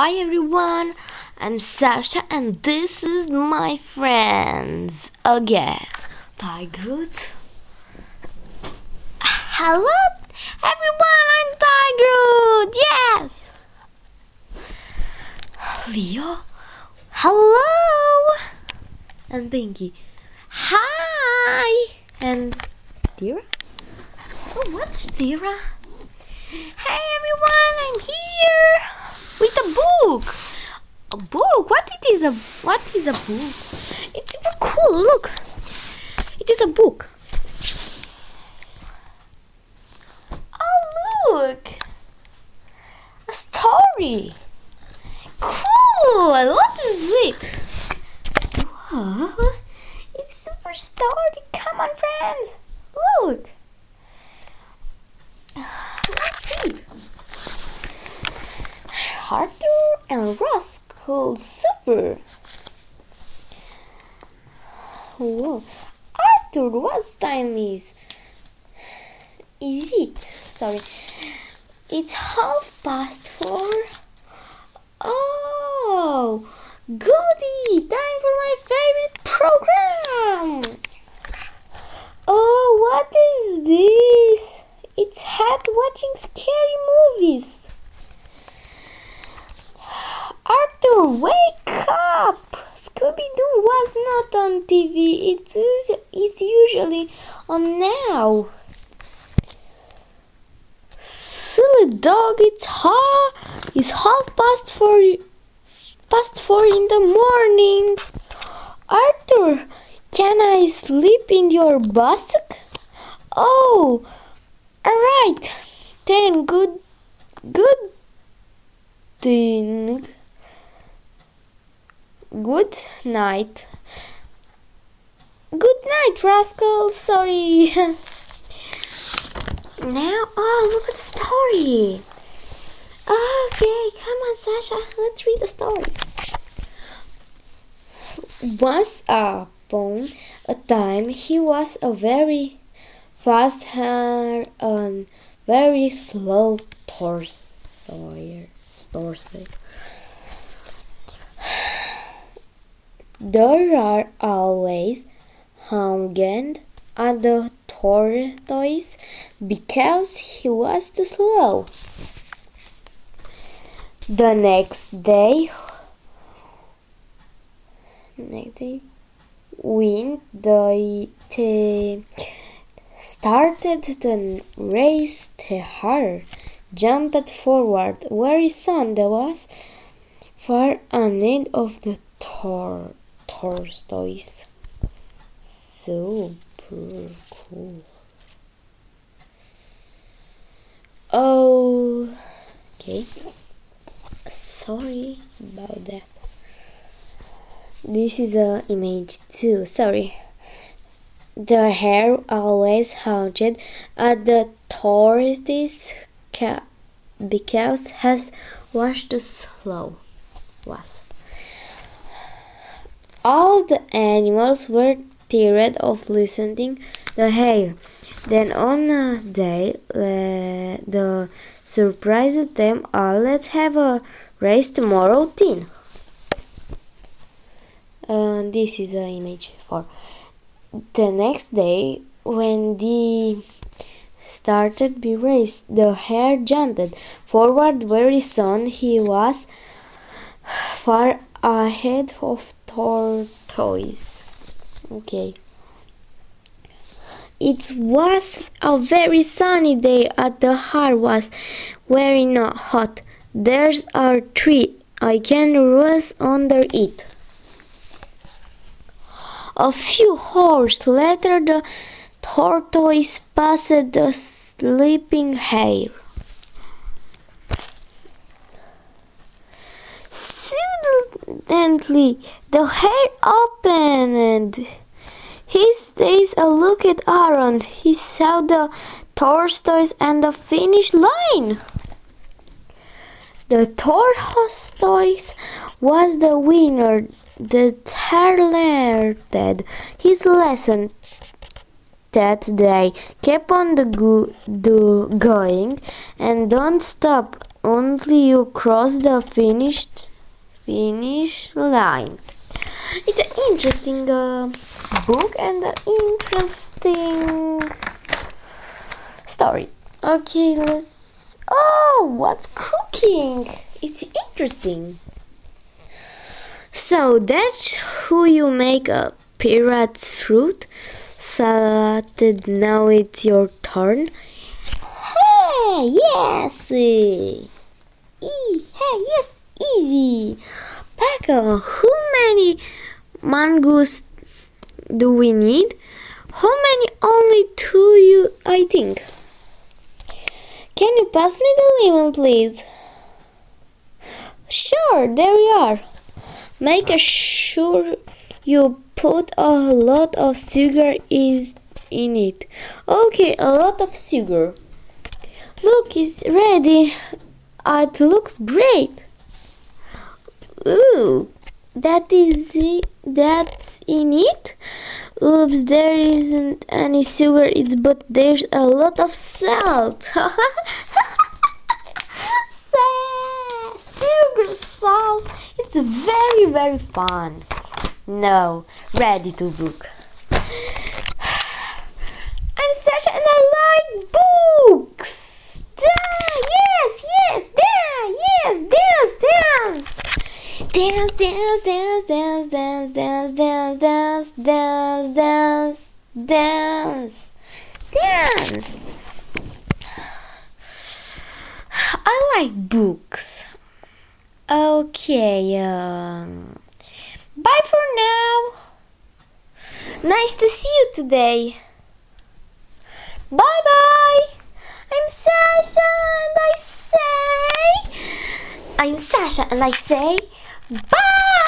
Hi everyone, I'm Sasha and this is my friends again. Tigroots. Hello everyone, I'm Tigroots. Yes. Leo. Hello. And Pinky. Hi. And Tira. Oh, what's Tira? Hey everyone, I'm here with a book. A book? What is a book? It's super cool. Look, it is a book. Oh look, a story. Cool. What is it? Wow, it's super story. Come on, friends. Look. Let's read. Arthur and Rascal Super. Whoa. Arthur, what time is it? Sorry. It's 4:30. Oh, goody! Time for my favorite program. Oh, what is this? It's Hat watching scary movies. Arthur, wake up! Scooby-Doo was not on TV. It's usually on now. Silly dog, it's 4:30 in the morning. Arthur, can I sleep in your basket? Oh, alright. Then good night. Good night, Rascal. Sorry. Now, oh, look at the story. Okay, come on, Sasha. Let's read the story. Once upon a time, he was a very fast and very slow Tortoise. There are always hanging at the tortoise because he was too slow. The next day, when they started the race, the hare jumped forward very soon. There was far on end of the tortoise. Super cool. Oh, okay. Sorry about that. This is an image too. Sorry. The hare always hunted at the tortoise because has watched the slow was. All the animals were tired of listening to the hare. Then on a day, the surprised them all. Let's have a race tomorrow, then. This is an image for the next day when they started the race. The hare jumped forward very soon. He was far ahead of tortoise. Okay. It was a very sunny day and the hare was very hot. There's a tree. I can rest under it. A few hours later, the tortoise passed the sleeping hare. Suddenly, the hare opened his eyes and looked around. He saw the tortoise and the finish line. The tortoise was the winner. The hare learned his lesson that day. Keep on going and don't stop until you cross the finish line. It's an interesting book and an interesting story. Okay, let's. Oh, what's cooking? It's interesting. So that's how you make a pirate's fruit salad. Now it's your turn. Hey, yes. Hey, yes, easy. Paco, how many mangoes do we need? How many? Only two, I think. Can you pass me the lemon, please? Sure, there you are. Make sure you put a lot of sugar in it. Okay, a lot of sugar. Look, it's ready. It looks great. Ooh, that's in it. Oops, there isn't any sugar, but there's a lot of salt. Sugar, salt. It's very, very fun. No, ready to book. I'm Sasha and I like books. Yes, dance. Dance, dance, dance, dance, dance, dance, dance, dance, dance, dance, dance, dance. I like books. Okay, bye for now. Nice to see you today. Bye bye. I'm Sasha and I say bye.